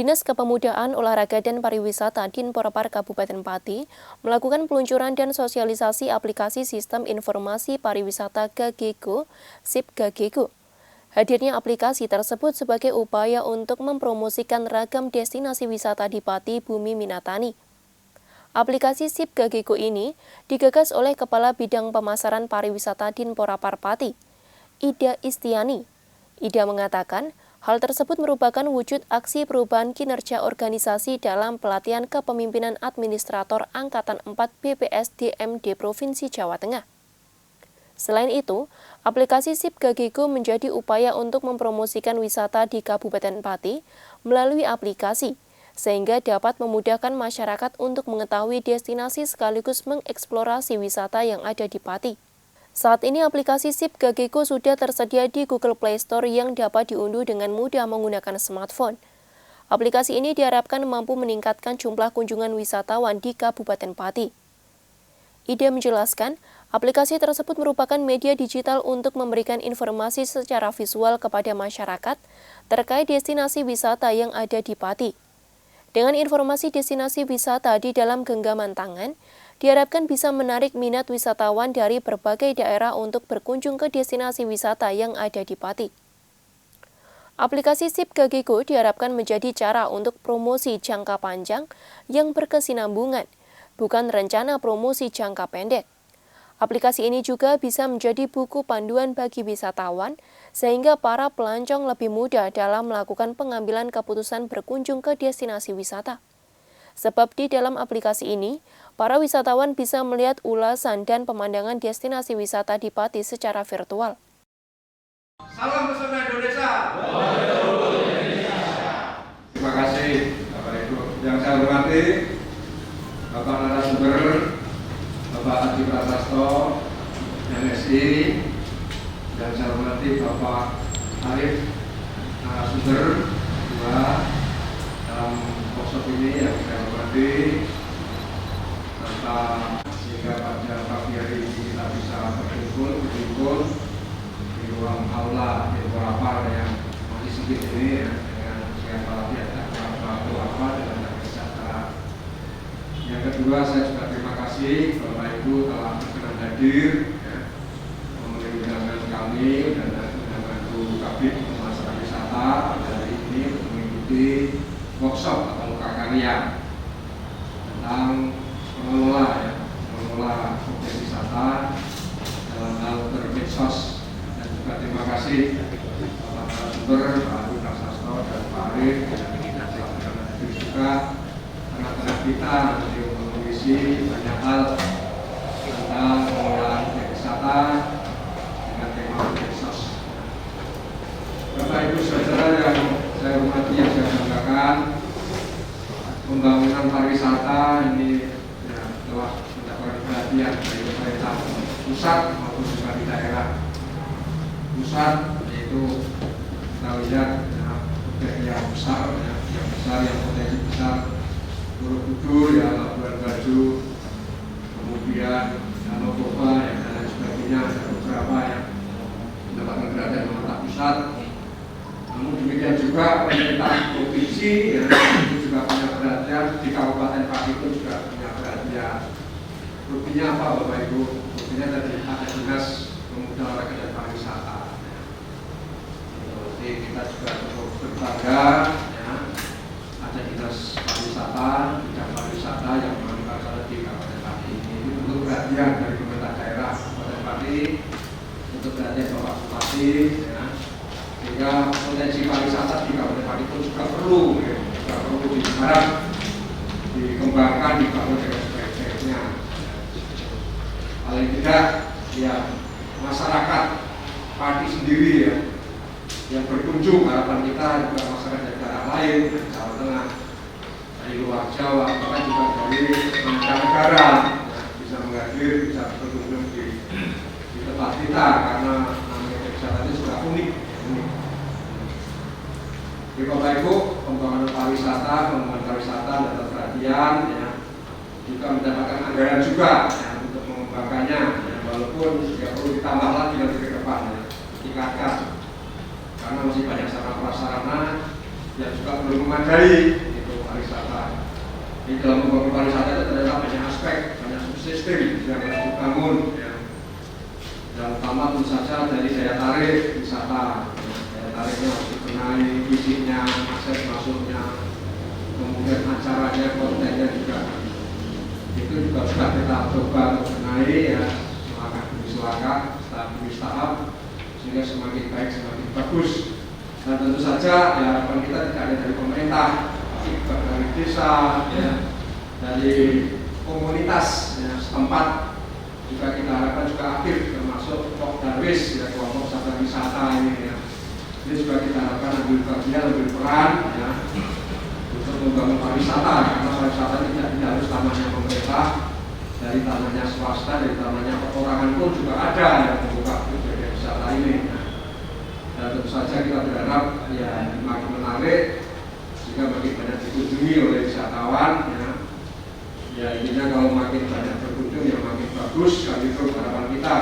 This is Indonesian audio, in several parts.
Dinas Kepemudaan, Olahraga dan Pariwisata Dinporpar Kabupaten Pati melakukan peluncuran dan sosialisasi aplikasi Sistem Informasi Pariwisata Gagego, SIP Gagego. Hadirnya aplikasi tersebut sebagai upaya untuk mempromosikan ragam destinasi wisata di Pati Bumi Minatani. Aplikasi SIP Gagego ini digagas oleh Kepala Bidang Pemasaran Pariwisata Dinporpar Pati, Ida Istiani. Ida mengatakan, hal tersebut merupakan wujud aksi perubahan kinerja organisasi dalam pelatihan kepemimpinan administrator Angkatan 4 BPS DMD Provinsi Jawa Tengah. Selain itu, aplikasi SIP Gagego menjadi upaya untuk mempromosikan wisata di Kabupaten Pati melalui aplikasi, sehingga dapat memudahkan masyarakat untuk mengetahui destinasi sekaligus mengeksplorasi wisata yang ada di Pati. Saat ini aplikasi SIP Gagego sudah tersedia di Google Play Store yang dapat diunduh dengan mudah menggunakan smartphone. Aplikasi ini diharapkan mampu meningkatkan jumlah kunjungan wisatawan di Kabupaten Pati. Ida menjelaskan, aplikasi tersebut merupakan media digital untuk memberikan informasi secara visual kepada masyarakat terkait destinasi wisata yang ada di Pati. Dengan informasi destinasi wisata di dalam genggaman tangan, diharapkan bisa menarik minat wisatawan dari berbagai daerah untuk berkunjung ke destinasi wisata yang ada di Pati. Aplikasi SIP Gagego diharapkan menjadi cara untuk promosi jangka panjang yang berkesinambungan, bukan rencana promosi jangka pendek. Aplikasi ini juga bisa menjadi buku panduan bagi wisatawan, sehingga para pelancong lebih mudah dalam melakukan pengambilan keputusan berkunjung ke destinasi wisata. Sebab di dalam aplikasi ini, para wisatawan bisa melihat ulasan dan pemandangan destinasi wisata di Pati secara virtual. Salam pesona Indonesia. Terima kasih Bapak Ibu. Yang saya hormati Bapak narasumber, Bapak Adi Prasasto, MSI, dan saya hormati Bapak Arif, narasumber kedua dalam workshop ini yang saya hormati, serta sehingga pada pagi hari ini kita bisa berkumpul di ruang aula Dinporpar yang masih sedikit ini ya, dengan sekian para pihak apa dengan kesejahteraan. Yang kedua, saya juga terima kasih Bapak Ibu telah berkenan hadir ya, memenuhi undangan kami dan undangan Kabid Pemasaran Wisata pada hari ini untuk mengikuti workshop atau muka karya tentang mengelola objek wisata dalam hal bermedsos. Dan juga terima kasih Bapak narasumber Pak Adi Prasasto dan Pak Arif dan juga tengah-tengah kita untuk mengisi banyak hal tentang pengelolaan objek wisata dengan tema medsos. Bapak Ibu saudara yang saya hormati, yang saya banggakan, pembangunan pariwisata ini ya, telah mendapatkan perhatian dari pemerintah pusat maupun juga di daerah. Pusat yaitu kita lihat ya, objek yang besar, yang potensi besar, Borobudur, ya, Labuan Bajo, kemudian Danau Toba, ya, dan lain sebagainya, ada beberapa yang mendapatkan perhatian pemerintah pusat. Namun demikian juga pemerintah provinsi ya, itu juga punya perhatian, di Kabupaten Pati itu juga punya perhatian. Rupinya apa Bapak Ibu? Rupinya tadi ada Dinas Pemuda Olahraga dan Pariwisata. Jadi kita juga cukup berbangga ya, ada Dinas Pariwisata, bidang pariwisata yang mengatur di Kabupaten Pati. Ini bentuk perhatian dari pemerintah daerah Kabupaten Pati, untuk perhatian Bapak Bupati ya. Sehingga potensi pariwisata di Kabupaten Pati itu juga perlu digarap, dikembangkan, dibangun dengan sebaik-baiknya. Paling tidak ya masyarakat Pati sendiri ya yang berkunjung, harapan kita juga masyarakat dari daerah lain, dari Jawa Tengah, dari luar Jawa, bahkan juga dari mancanegara ya, bisa menghadir, bisa berkunjung di tempat kita karena namanya wisata itu sudah unik. Jadi Bapak Ibu, pengembangan pariwisata dapat perhatian ya, juga mendapatkan anggaran juga ya, untuk mengembangkannya ya, walaupun ya perlu ditambah lagi nanti ke depan ya, tingkatkan karena masih banyak sarana prasarana yang juga belum memadai itu pariwisata. Di dalam membangun pariwisata itu terdapat banyak aspek, banyak subsistem yang harus dibangun, ya. Dan utama tentu saja dari daya tarik wisata, daya tariknya harus dikenai, fisiknya, akses masuknya, kemudian acaranya, kontennya juga. Itu juga sudah kita coba untuk benahi, ya, selangkah demi selangkah, tahap demi tahap, sehingga semakin baik, semakin bagus. Dan tentu saja ya, harapan kita tidak hanya dari pemerintah, tapi juga dari desa, ya, dari komunitas, ya, setempat juga kita harapkan juga aktif, termasuk Pok Darwis, ya, kelompok sadar wisata ini, ya. Ini juga kita harapkan ambil bagian, ambil peran, ya, untuk membangun pariwisata, karena pariwisata tidak harus tanahnya pemerintah, dari tanahnya swasta, dari tanahnya perorangan pun juga ada yang membuka budaya wisata ini. Dan tentu saja kita berharap ya makin menarik, sehingga makin banyak dikunjungi oleh wisatawan. Ya intinya kalau makin banyak berkunjung ya makin bagus, kan itu harapan kita.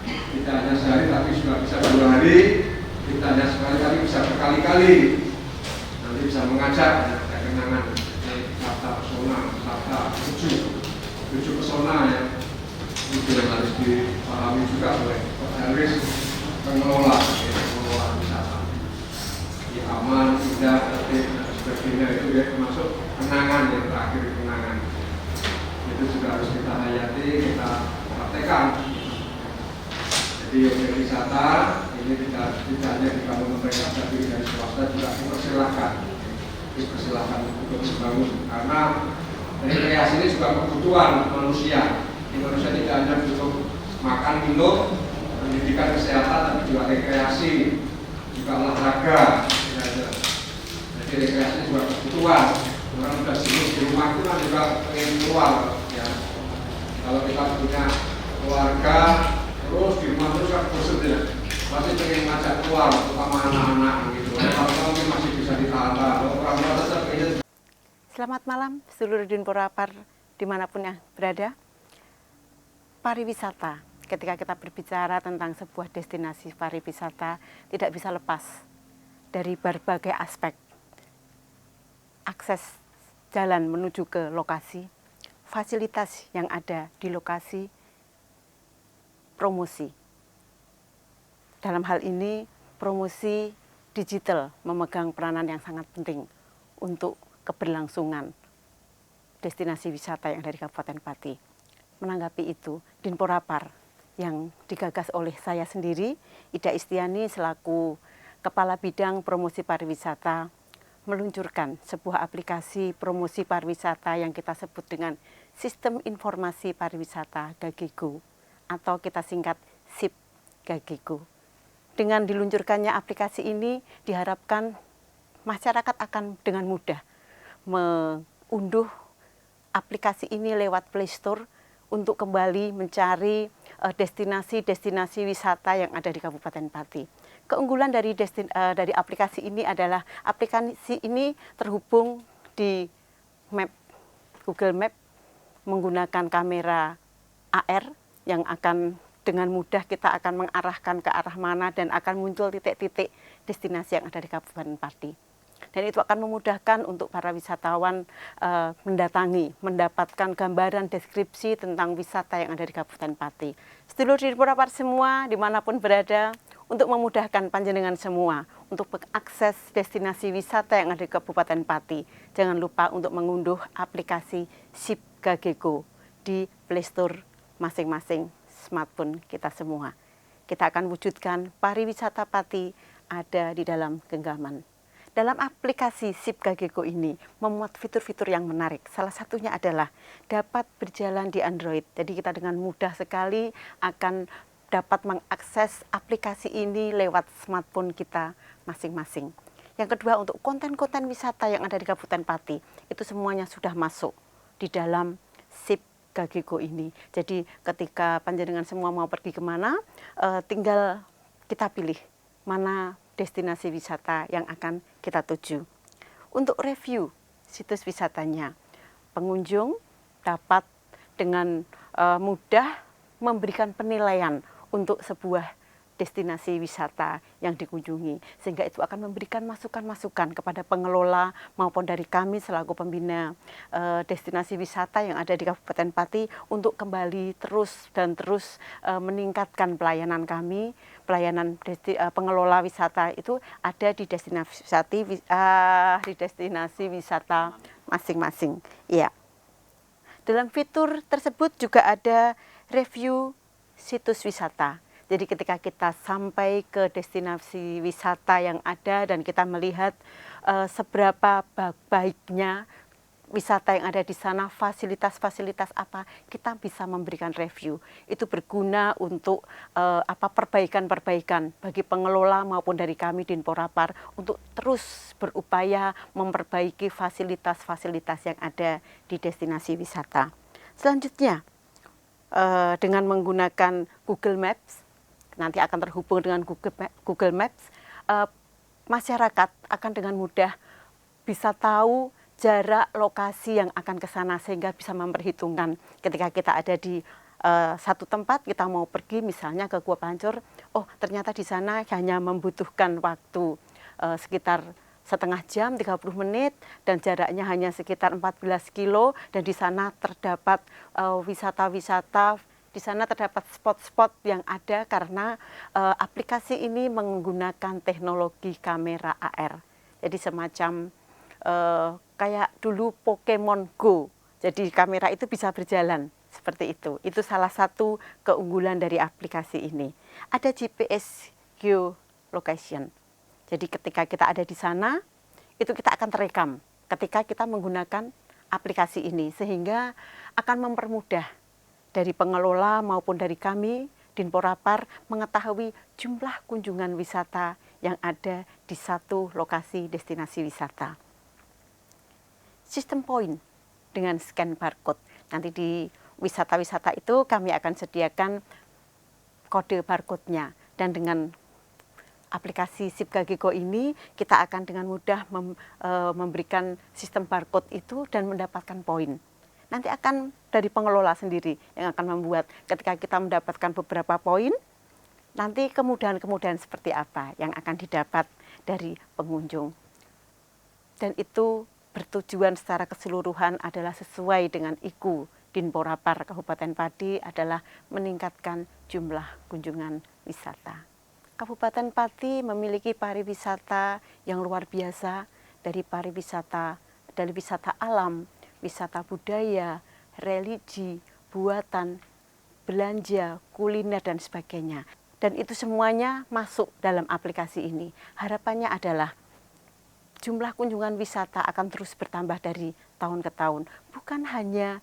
Tidak hanya sehari tapi juga bisa 2 hari, tidak hanya sekali tapi bisa berkali-kali. Nanti bisa mengajak kenangan wisata pesona, wisata tujuh pesona, ya. Itu yang harus dipahami juga oleh Pak Darwis, pengelola wisata. Ya, aman, indah, tertib dan sebagainya itu ya termasuk kenangan yang terakhir, kenangan. Itu juga harus kita hayati, kita praktekkan. Jadi objek wisata ini tidak hanya dibangun pemerintah, tapi dari swasta juga dipersilahkan untuk dibangun, karena rekreasi ini juga kebutuhan manusia. Manusia tidak hanya butuh makan, minum, pendidikan, kesehatan, tapi juga rekreasi, juga olahraga. Jadi rekreasi juga kebutuhan. Orang sudah sibuk di rumah itu kan juga pengen keluar, ya. Kalau kita punya keluarga terus di rumah terus kan bosan, ya. Pasti pengen ngajak keluar, terutama anak-anak gitu. Kalau masih bisa ditahan, orang tua tetap pengen. Selamat malam seluruh Dinporapar dimanapun yang berada. Pariwisata, ketika kita berbicara tentang sebuah destinasi pariwisata, tidak bisa lepas dari berbagai aspek. Akses jalan menuju ke lokasi, fasilitas yang ada di lokasi, promosi. Dalam hal ini, promosi digital memegang peranan yang sangat penting untuk keberlangsungan destinasi wisata yang ada di Kabupaten Pati. Menanggapi itu, Dinporapar yang digagas oleh saya sendiri, Ida Istiani selaku Kepala Bidang Promosi Pariwisata, meluncurkan sebuah aplikasi promosi pariwisata yang kita sebut dengan Sistem Informasi Pariwisata Gagego, atau kita singkat SIP Gagego. Dengan diluncurkannya aplikasi ini, diharapkan masyarakat akan dengan mudah mengunduh aplikasi ini lewat Play Store untuk kembali mencari destinasi-destinasi wisata yang ada di Kabupaten Pati. Keunggulan dari aplikasi ini adalah aplikasi ini terhubung di map, Google Map, menggunakan kamera AR yang akan dengan mudah kita akan mengarahkan ke arah mana dan akan muncul titik-titik destinasi yang ada di Kabupaten Pati. Dan itu akan memudahkan untuk para wisatawan mendatangi, mendapatkan gambaran deskripsi tentang wisata yang ada di Kabupaten Pati. Sedulur Dinporapar semua, dimanapun berada, untuk memudahkan panjenengan semua, untuk mengakses destinasi wisata yang ada di Kabupaten Pati, jangan lupa untuk mengunduh aplikasi SIP Gagego di Play Store masing-masing smartphone kita semua. Kita akan wujudkan pariwisata Pati ada di dalam genggaman. Dalam aplikasi SIP Gagego ini memuat fitur-fitur yang menarik. Salah satunya adalah dapat berjalan di Android. Jadi kita dengan mudah sekali akan dapat mengakses aplikasi ini lewat smartphone kita masing-masing. Yang kedua, untuk konten-konten wisata yang ada di Kabupaten Pati, itu semuanya sudah masuk di dalam SIP Gagego ini. Jadi ketika panjenengan semua mau pergi kemana, tinggal kita pilih mana destinasi wisata yang akan kita tuju. Untuk review situs wisatanya, pengunjung dapat dengan mudah memberikan penilaian untuk sebuah destinasi wisata yang dikunjungi, sehingga itu akan memberikan masukan-masukan kepada pengelola maupun dari kami selaku pembina destinasi wisata yang ada di Kabupaten Pati untuk kembali terus meningkatkan pelayanan kami, pelayanan pengelola wisata itu ada di destinasi wisata masing-masing. Ya. Dalam fitur tersebut juga ada review situs wisata. Jadi ketika kita sampai ke destinasi wisata yang ada dan kita melihat seberapa baiknya wisata yang ada di sana, fasilitas-fasilitas apa, kita bisa memberikan review. Itu berguna untuk perbaikan-perbaikan bagi pengelola maupun dari kami Dinporapar untuk terus berupaya memperbaiki fasilitas-fasilitas yang ada di destinasi wisata. Selanjutnya, dengan menggunakan Google Maps, nanti akan terhubung dengan Google Maps, masyarakat akan dengan mudah bisa tahu jarak lokasi yang akan ke sana sehingga bisa memperhitungkan ketika kita ada di satu tempat, kita mau pergi misalnya ke Gua Pancur, oh ternyata di sana hanya membutuhkan waktu sekitar setengah jam, 30 menit, dan jaraknya hanya sekitar 14 kilo, dan di sana terdapat wisata-wisata, di sana terdapat spot-spot yang ada karena aplikasi ini menggunakan teknologi kamera AR. Jadi semacam kayak dulu Pokemon Go, jadi kamera itu bisa berjalan seperti itu. Itu salah satu keunggulan dari aplikasi ini. Ada GPS geolocation. Jadi ketika kita ada di sana, itu kita akan terekam ketika kita menggunakan aplikasi ini, sehingga akan mempermudah dari pengelola maupun dari kami Dinporapar mengetahui jumlah kunjungan wisata yang ada di satu lokasi destinasi wisata. Sistem poin dengan scan barcode. Nanti di wisata-wisata itu kami akan sediakan kode barcode-nya, dan dengan aplikasi SIP-Gageko ini kita akan dengan mudah memberikan sistem barcode itu dan mendapatkan poin. Nanti akan dari pengelola sendiri yang akan membuat ketika kita mendapatkan beberapa poin, nanti kemudahan-kemudahan seperti apa yang akan didapat dari pengunjung. Dan itu bertujuan secara keseluruhan adalah sesuai dengan IKU Dinporapar Kabupaten Pati adalah meningkatkan jumlah kunjungan wisata. Kabupaten Pati memiliki pariwisata yang luar biasa, dari wisata alam, wisata budaya, religi, buatan, belanja, kuliner, dan sebagainya. Dan itu semuanya masuk dalam aplikasi ini. Harapannya adalah jumlah kunjungan wisata akan terus bertambah dari tahun ke tahun. Bukan hanya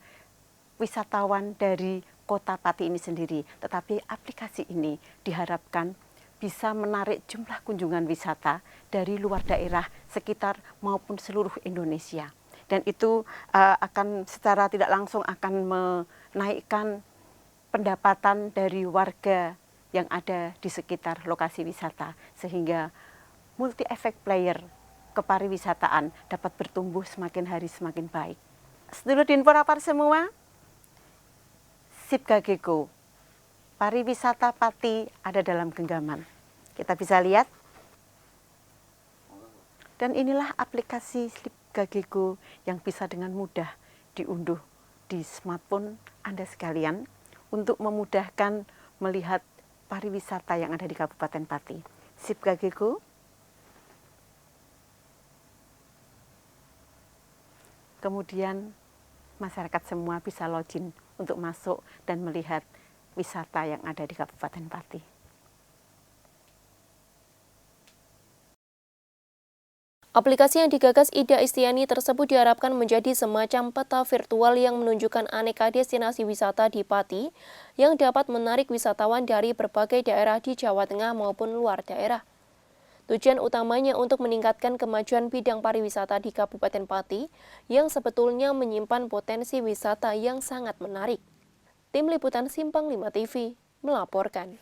wisatawan dari kota Pati ini sendiri, tetapi aplikasi ini diharapkan bisa menarik jumlah kunjungan wisata dari luar daerah sekitar maupun seluruh Indonesia. Dan itu akan secara tidak langsung akan menaikkan pendapatan dari warga yang ada di sekitar lokasi wisata, sehingga multi efek player kepariwisataan dapat bertumbuh semakin hari semakin baik. Sedulur Dinporapar semua, SIP-Gageko, pariwisata Pati ada dalam genggaman. Kita bisa lihat. Dan inilah aplikasi SIP-Gageko yang bisa dengan mudah diunduh di smartphone Anda sekalian untuk memudahkan melihat pariwisata yang ada di Kabupaten Pati. SIP-Gageko. Kemudian masyarakat semua bisa login untuk masuk dan melihat wisata yang ada di Kabupaten Pati. Aplikasi yang digagas Ida Istiani tersebut diharapkan menjadi semacam peta virtual yang menunjukkan aneka destinasi wisata di Pati yang dapat menarik wisatawan dari berbagai daerah di Jawa Tengah maupun luar daerah. Tujuan utamanya untuk meningkatkan kemajuan bidang pariwisata di Kabupaten Pati yang sebetulnya menyimpan potensi wisata yang sangat menarik. Tim Liputan Simpang 5 TV melaporkan.